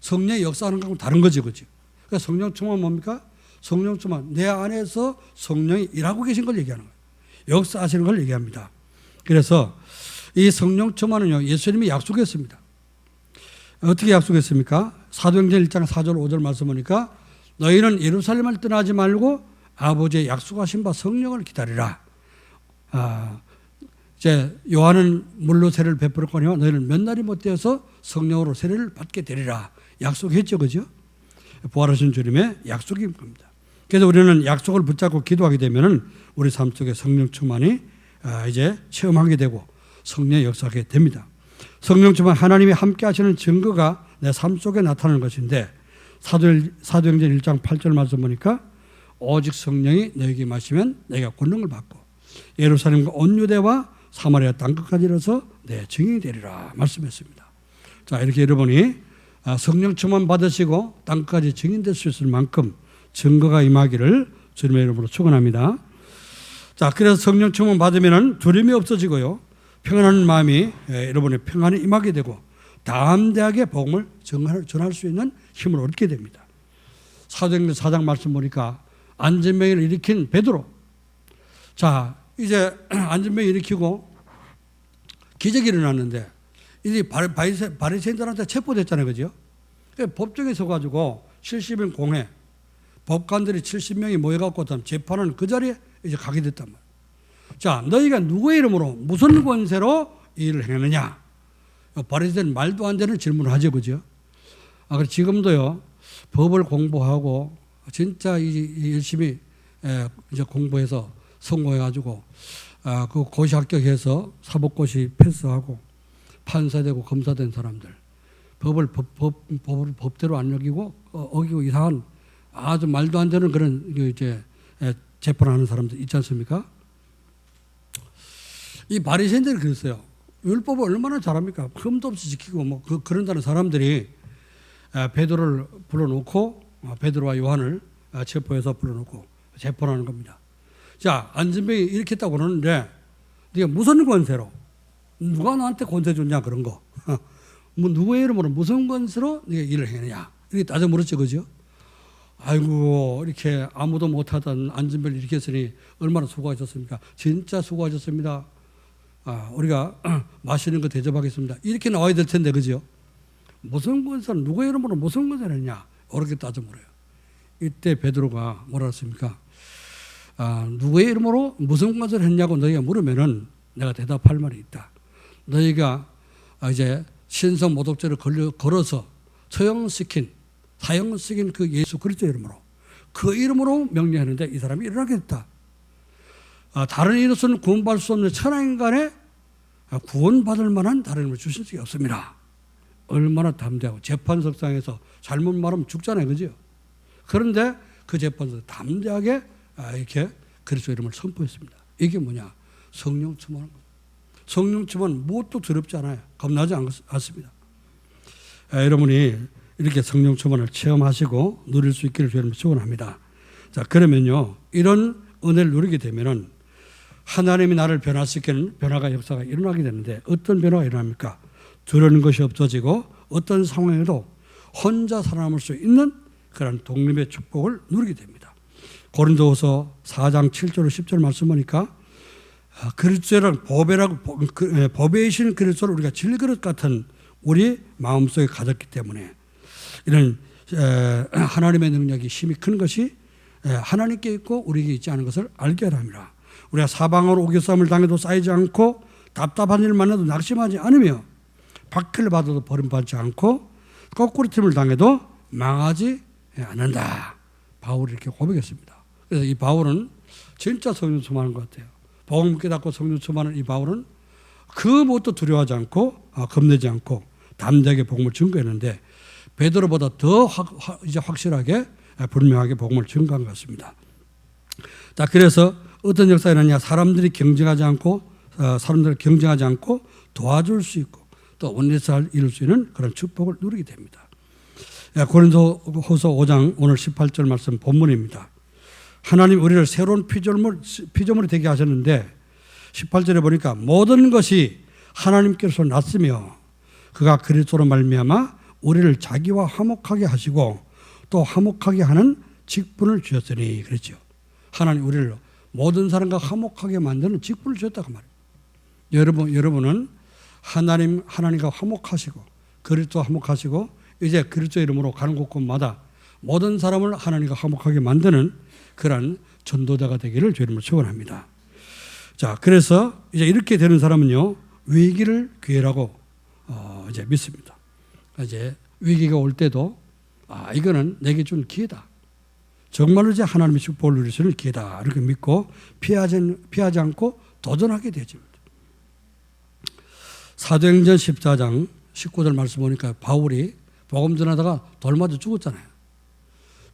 성령이 역사하는 거하고 다른 거지, 그렇지? 그러니까 성령 충만 뭡니까? 성령 충만, 내 안에서 성령이 일하고 계신 걸 얘기하는 거예요. 역사하시는 걸 얘기합니다. 그래서 이 성령 충만은요, 예수님이 약속했습니다. 어떻게 약속했습니까? 사도행전 1장 4절 5절 말씀 보니까 너희는 예루살렘을 떠나지 말고 아버지의 약속하신 바 성령을 기다리라. 이제 요한은 물로 세례를 베풀었거니와 너희는 몇 날이 못되어서 성령으로 세례를 받게 되리라. 약속했죠, 그죠? 부활하신 주님의 약속인 겁니다. 그래서 우리는 약속을 붙잡고 기도하게 되면은 우리 삶 속에 성령 충만이 이제 체험하게 되고 성령의 역사하게 됩니다. 성령 충만 하나님이 함께 하시는 증거가 내 삶 속에 나타나는 것인데 사도행전 1장 8절 말씀 보니까 오직 성령이 너에게 마시면 내가 권능을 받고 예루살렘과 온 유대와 사마리아 땅끝까지 이르러서 내 증인이 되리라 말씀했습니다. 자, 이렇게 여러분이 성령 충만 받으시고 땅끝까지 증인될 수 있을 만큼 증거가 임하기를 주님의 이름으로 축원합니다. 자, 그래서 성령 충만 받으면 두려움이 없어지고요. 평안한 마음이 여러분의 평안이 임하게 되고 담대하게 복음을 전할 수 있는 힘을 얻게 됩니다. 사도행전 4장 말씀 보니까 안전병을 일으킨 베드로. 자, 이제 안전병 일으키고 기적이 일어났는데 이제 바리새인들한테 체포됐잖아요, 그죠? 법정에 서가지고 70인 공회 법관들이 70명이 모여갖고 재판은 그 자리에 이제 가게 됐단 말이에요. 자, 너희가 누구의 이름으로 무슨 권세로 이 일을 행했느냐? 바리새인은 말도 안 되는 질문을 하죠, 그죠? 그래서 지금도요 법을 공부하고 진짜 열심히 이제 공부해서 성공해가지고 그 고시 합격해서 사법고시 패스하고 판사되고 검사된 사람들 법을 법대로 안 여기고 어기고 이상한 아주 말도 안 되는 그런 이제 재판하는 사람들 있지 않습니까? 이 바리새인들이 그랬어요. 율법을 얼마나 잘합니까? 흠도 없이 지키고 그런다는 사람들이 베드로를 불러놓고 베드로와 요한을 체포해서 불러놓고 재판하는 겁니다. 자, 안진뱅이 이렇게 했다고 그러는데 네가 무슨 권세로 누가 나한테 권세 줬냐 그런 거. 뭐 누구의 이름으로 무슨 권세로 네가 일을 했느냐 이렇게 따져 물었죠, 그죠? 아이고 이렇게 아무도 못하던 안진뱅이를 이렇게 했으니 얼마나 수고하셨습니까? 진짜 수고하셨습니다. 우리가 맛있는 거 대접하겠습니다. 이렇게 나와야 될 텐데, 그죠? 무슨 권세로 누구의 이름으로 무슨 권세를 했냐 이렇게 따져 물어요. 이때 베드로가 뭐라 했습니까? 누구의 이름으로 무슨 권세를 했냐고 너희가 물으면은 내가 대답할 말이 있다. 너희가 이제 신성 모독죄를 걸어서 사형시킨 그 예수 그리스도 이름으로 그 이름으로 명령하는데 이 사람이 일어나게 됐다. 다른 이로서는 구원받을 수 없는 천하인간에 구원받을 만한 다른 이름을 주신 적이 없습니다. 얼마나 담대하고 재판석상에서 잘못 말하면 죽잖아요, 그죠? 그런데 그 재판에서 담대하게 이렇게 그리스도 이름을 선포했습니다. 이게 뭐냐? 성령 충만한 겁니다. 성령 충만 무엇도 두렵지 않아요. 겁나지 않습니다. 여러분이 이렇게 성령 충만을 체험하시고 누릴 수 있기를 주님 축원합니다. 자, 그러면요, 이런 은혜를 누리게 되면은 하나님이 나를 변화시키는 변화가 역사가 일어나게 되는데 어떤 변화가 일어납니까? 두려운 것이 없어지고 어떤 상황에도 혼자 살아남을 수 있는 그런 독립의 축복을 누리게 됩니다. 고린도후서 4장 7절 10절 말씀 보니까 그리스도를 보배이신 그리스도를 우리가 질그릇 같은 우리 마음속에 가졌기 때문에 이런 하나님의 능력이 힘이 큰 것이 하나님께 있고 우리에게 있지 않은 것을 알게 하랍니다. 우리가 사방으로 오기싸움을 당해도 쌓이지 않고 답답한 일을 만나도 낙심하지 않으며 박해를 받아도 버림받지 않고 거꾸로 틈을 당해도 망하지 않는다. 바울이 이렇게 고백했습니다. 그래서 이 바울은 진짜 성령 충만한 것 같아요. 복음 깨닫고 성령 충만한 이 바울은 그 무엇도 두려워하지 않고 겁내지 않고 담대하게 복음을 증거했는데 베드로보다 더 이제 확실하게 분명하게 복음을 증거한 것 같습니다. 자, 그래서 어떤 역사가 일어나냐? 사람들을 경쟁하지 않고 도와줄 수 있고 또 원리사를 이룰 수 있는 그런 축복을 누리게 됩니다. 고린도후서 5장 오늘 18절 말씀 본문입니다. 하나님 우리를 새로운 피조물이 되게 하셨는데 18절에 보니까 모든 것이 하나님께서 났으며 그가 그리스도로 말미암아 우리를 자기와 화목하게 하시고 또 화목하게 하는 직분을 주셨으니 그랬죠. 하나님 우리를 모든 사람과 화목하게 만드는 직분을 주셨다고 말이에요. 여러분은 하나님과 화목하시고 그리스도와 화목하시고 이제 그리스도 이름으로 가는 곳곳마다 모든 사람을 하나님과 화목하게 만드는 그런 전도자가 되기를 주님을 축원합니다. 자, 그래서 이제 이렇게 되는 사람은요 위기를 기회라고 이제 믿습니다. 이제 위기가 올 때도 이거는 내게 준 기회다. 정말로 이제 하나님의 축복을 누릴 수 있는 기회다. 이렇게 믿고 피하지 않고 도전하게 되집니다. 사도행전 14장 19절 말씀 보니까 바울이 복음 전하다가 돌 맞아 죽었잖아요.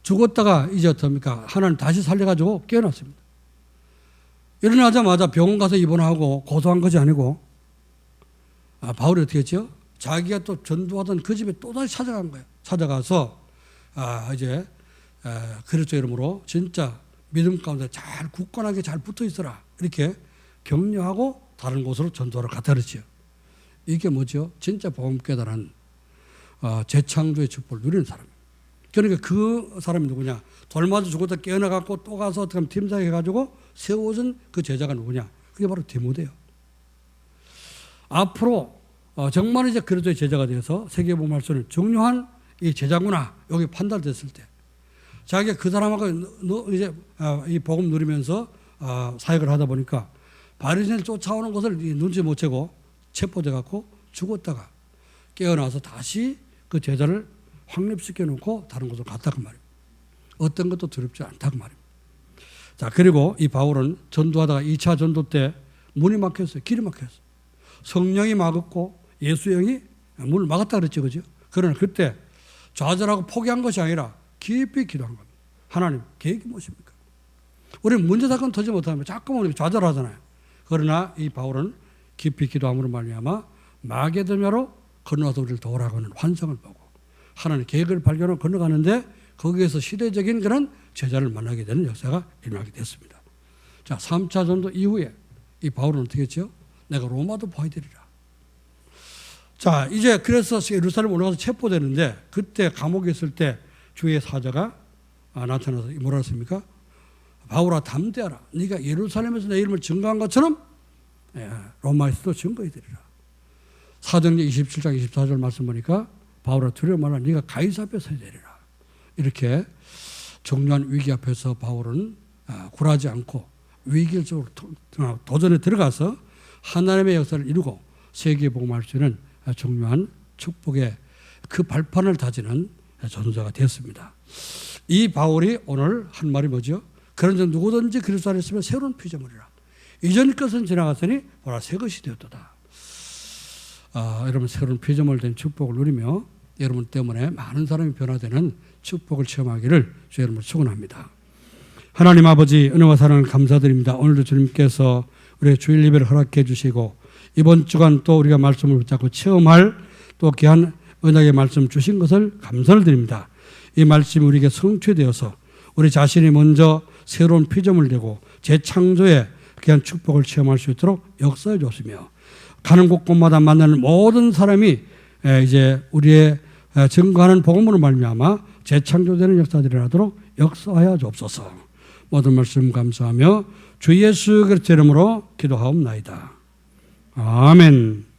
죽었다가 이제 어떻습니까? 하나님 다시 살려가지고 깨어났습니다. 일어나자마자 병원 가서 입원하고 고소한 것이 아니고 바울이 어떻게 했죠? 자기가 또 전도하던 그 집에 또다시 찾아간 거예요. 찾아가서 이제 그리스도 이름으로 진짜 믿음 가운데 잘 굳건하게 잘 붙어 있어라. 이렇게 격려하고 다른 곳으로 전도하러 갔다 그랬죠. 이게 뭐죠? 진짜 복음 깨달은 재창조의 축복을 누리는 사람이에요. 그러니까 그 사람이 누구냐? 돌 맞아 죽었다 깨어나갖고 또 가서 어떻게 팀장해 가지고 세워진 그 제자가 누구냐? 그게 바로 디모데요. 앞으로 정말 이제 그리스도의 제자가 되어서 세계복음할 수 있는 중요한 이 제자구나 여기 판단됐을 때 자기가 그 사람하고 이제 이 복음 누리면서 사역을 하다 보니까 바리새인을 쫓아오는 것을 눈치 못 채고 체포돼 갖고 죽었다가 깨어나서 다시 그 제자를 확립시켜 놓고 다른 곳으로 갔다고 말입니다. 어떤 것도 두렵지 않다고 말입니다. 자, 그리고 이 바울은 전도하다가 2차 전도 때 문이 막혔어요. 길이 막혔어요. 성령이 막았고 예수의 영이 문을 막았다 그랬죠. 그죠? 그러나 그때 좌절하고 포기한 것이 아니라 깊이 기도한 겁니다. 하나님 계획이 무엇입니까? 우리는 문제 사건 터지 못하면 자꾸만 좌절하잖아요. 그러나 이 바울은 깊이 기도함으로 말미암아 마게도냐로 건너와서 우리를 도우라고 하는 환상을 보고 하나님의 계획을 발견하고 건너가는데 거기에서 시대적인 그런 제자를 만나게 되는 역사가 일어나게 됐습니다. 자, 3차 전도 이후에 이 바울은 어떻게 했죠? 내가 로마도 봐야 되리라. 자, 이제 그래서 예루살렘 올라가서 체포되는데 그때 감옥에 있을 때 주의 사자가 나타나서 뭐라 했습니까? 바울아 담대하라. 네가 예루살렘에서 내 이름을 증거한 것처럼 로마에서도 증거해 드리라. 사도행전 27장 24절 말씀 보니까 바울아 두려워 말라. 네가 가이사 앞에 서야 되리라. 이렇게 중요한 위기 앞에서 바울은 굴하지 않고 위기를 속으로 도전에 들어가서 하나님의 역사를 이루고 세계에 복음할 수 있는 중요한 축복의 그 발판을 다지는 전도자가 되었습니다. 이 바울이 오늘 한 말이 뭐죠? 그런즉 누구든지 그리스도 안에 있으면 새로운 피조물이라. 이전 것은 지나갔으니 보라 새 것이 되었도다. 여러분 새로운 피조물 된 축복을 누리며 여러분 때문에 많은 사람이 변화되는 축복을 체험하기를 주 여러분을 축원합니다. 하나님 아버지 은혜와 사랑을 감사드립니다. 오늘도 주님께서 우리의 주일 예배를 허락해 주시고 이번 주간 또 우리가 말씀을 붙잡고 체험할 또 귀한 은혜의 말씀 주신 것을 감사를 드립니다. 이 말씀이 우리에게 성취되어서 우리 자신이 먼저 새로운 피조물 되고 재창조의 귀한 축복을 체험할 수 있도록 역사해 주시며 가는 곳곳마다 만나는 모든 사람이 이제 우리의 증거하는 복음으로 말미암아 재창조되는 역사들이 하도록 역사하여 주옵소서. 모든 말씀 감사하며 주 예수 그리스도의 이름으로 기도하옵나이다. 아멘.